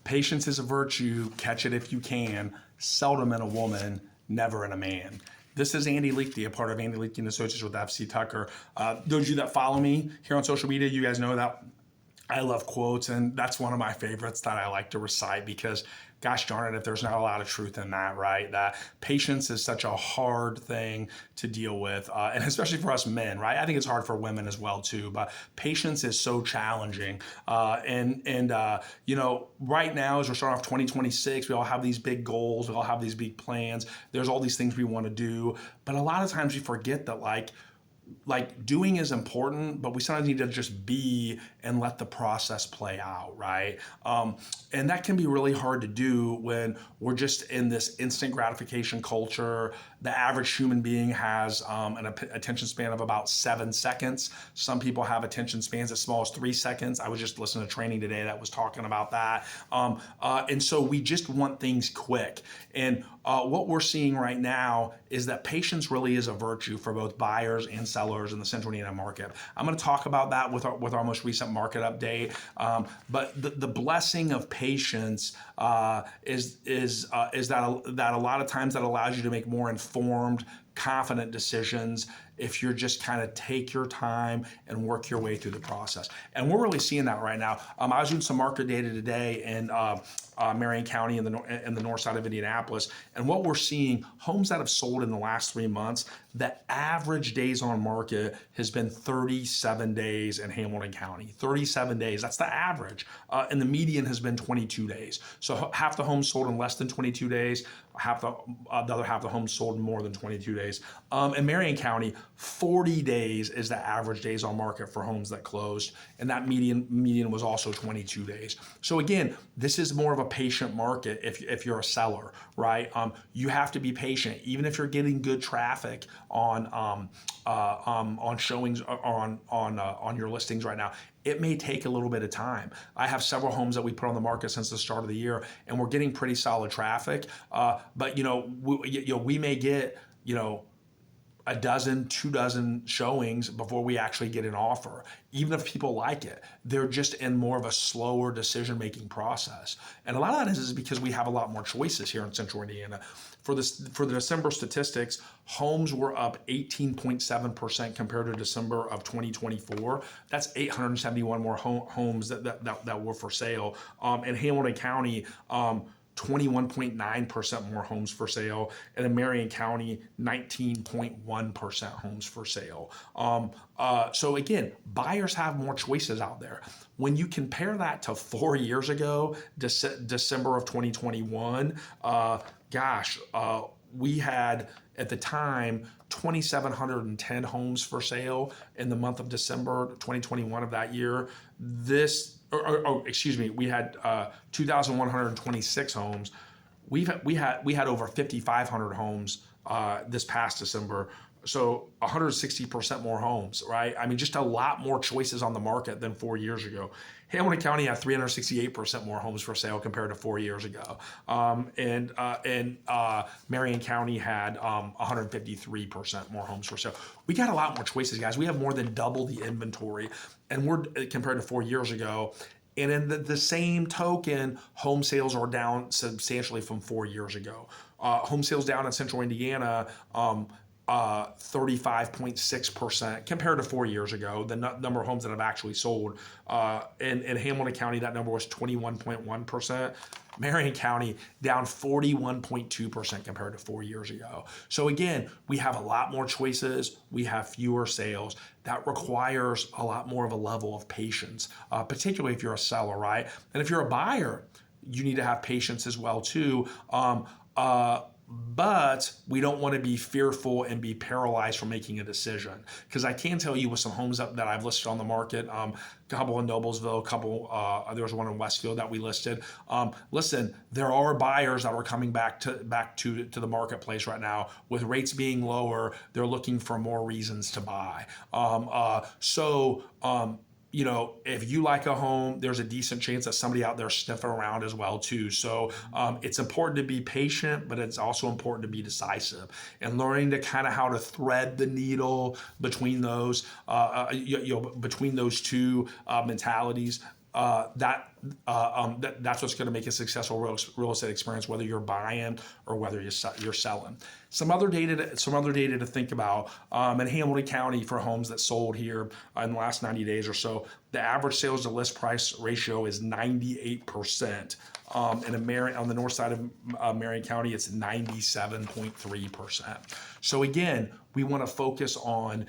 Patience is a virtue, catch it if you can, seldom in a woman, never in a man. This is Andy Leakey, a part of Andy Leakey and Associates with FC Tucker. Those of you that follow me here on social media, you guys know that I love quotes, and that's one of my favorites that I like to recite because, gosh darn it, if there's not a lot of truth in that, right? That patience is such a hard thing to deal with, and especially for us men, right? I think it's hard for women as well too, but patience is so challenging. You know, right now as we're starting off 2026, we all have these big goals, we all have these big plans. There's all these things we want to do, but a lot of times we forget that like doing is important, but we sometimes need to just be and let the process play out, right? And that can be really hard to do when we're just in this instant gratification culture. The average human being has an attention span of about 7 seconds. Some people have attention spans as small as 3 seconds. I was just listening to training today that was talking about that. And so we just want things quick. And what we're seeing right now is that patience really is a virtue for both buyers and sellers in the Central Indiana market. I'm going to talk about that with our most recent market update. But the blessing of patience is that a lot of times that allows you to make more informed, confident decisions if you're just kind of take your time and work your way through the process. And we're really seeing that right now. I was doing some market data today in Marion County in the north side of Indianapolis. And what we're seeing, homes that have sold in the last 3 months, the average days on market has been 37 days in Hamilton County. 37 days, that's the average. And the median has been 22 days. So half the homes sold in less than 22 days, the other half of the homes sold in more than 22 days. In Marion County, 40 days is the average days on market for homes that closed, and that median was also 22 days. So again, this is more of a patient market if you're a seller, right? You have to be patient, even if you're getting good traffic on showings on your listings right now. It may take a little bit of time. I have several homes that we put on the market since the start of the year, and we're getting pretty solid traffic. But we may get a dozen, 2 dozen showings before we actually get an offer. Even if people like it, they're just in more of a slower decision-making process. And a lot of that is because we have a lot more choices here in Central Indiana. For the December statistics, homes were up 18.7% compared to December of 2024. That's 871 more homes that were for sale. In Hamilton County, 21.9% more homes for sale, and in Marion County, 19.1% homes for sale. So again, buyers have more choices out there. When you compare that to 4 years ago, December of 2021, we had at the time 2,710 homes for sale in the month of December 2021 of that year. We had 2,126 homes. We had over 5,500 homes this past December. So 160% more homes, right? I mean, just a lot more choices on the market than 4 years ago. Hamilton County had 368% more homes for sale compared to 4 years ago. Marion County had 153% more homes for sale. We got a lot more choices, guys. We have more than double the inventory, and we're compared to 4 years ago. And in the same token, home sales are down substantially from 4 years ago. Home sales down in Central Indiana, 35.6% compared to 4 years ago. The number of homes that have actually sold. In Hamilton County, that number was 21.1%. Marion County down 41.2% compared to 4 years ago. So again, we have a lot more choices. We have fewer sales. That requires a lot more of a level of patience, particularly if you're a seller, right? And if you're a buyer, you need to have patience as well too. But we don't want to be fearful and be paralyzed from making a decision. Because I can tell you with some homes that I've listed on the market, a couple in Noblesville, there was one in Westfield that we listed. Listen, there are buyers that are coming back to the marketplace right now. With rates being lower, they're looking for more reasons to buy. If you like a home, there's a decent chance that somebody out there sniffing around as well too. So it's important to be patient, but it's also important to be decisive and learning to kind of how to thread the needle between those, between those two mentalities. that's what's going to make a successful real estate experience, whether you're buying or whether you're selling. Some other data to think about. In Hamilton County, for homes that sold here in the last 90 days or so, the average sales to list price ratio is 98%. On the north side of Marion County, it's 97.3%. So again, we want to focus on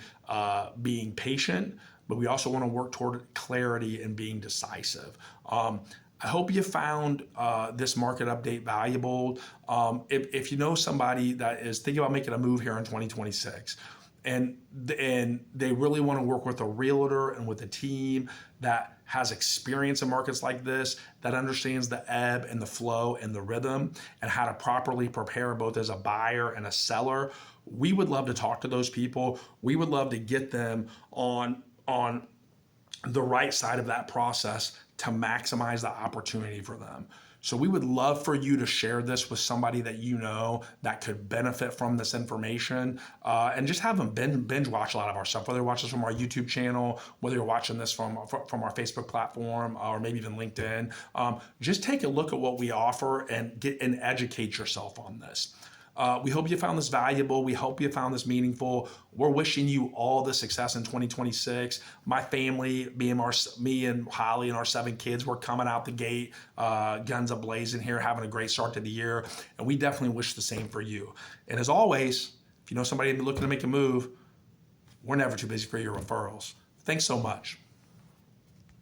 being patient, but we also want to work toward clarity and being decisive. I hope you found this market update valuable. If you know somebody that is thinking about making a move here in 2026, and they really want to work with a realtor and with a team that has experience in markets like this, that understands the ebb and the flow and the rhythm and how to properly prepare both as a buyer and a seller, we would love to talk to those people. We would love to get them on the right side of that process to maximize the opportunity for them. So we would love for you to share this with somebody that you know that could benefit from this information, and just have them binge watch a lot of our stuff, whether you're watching this from our YouTube channel, whether you're watching this from our Facebook platform, or maybe even LinkedIn. Just take a look at what we offer and educate yourself on this. We hope you found this valuable. We hope you found this meaningful. We're wishing you all the success in 2026. My family, me and Holly and our 7 kids, we're coming out the gate, guns a-blazing here, having a great start to the year. And we definitely wish the same for you. And as always, if you know somebody looking to make a move, we're never too busy for your referrals. Thanks so much.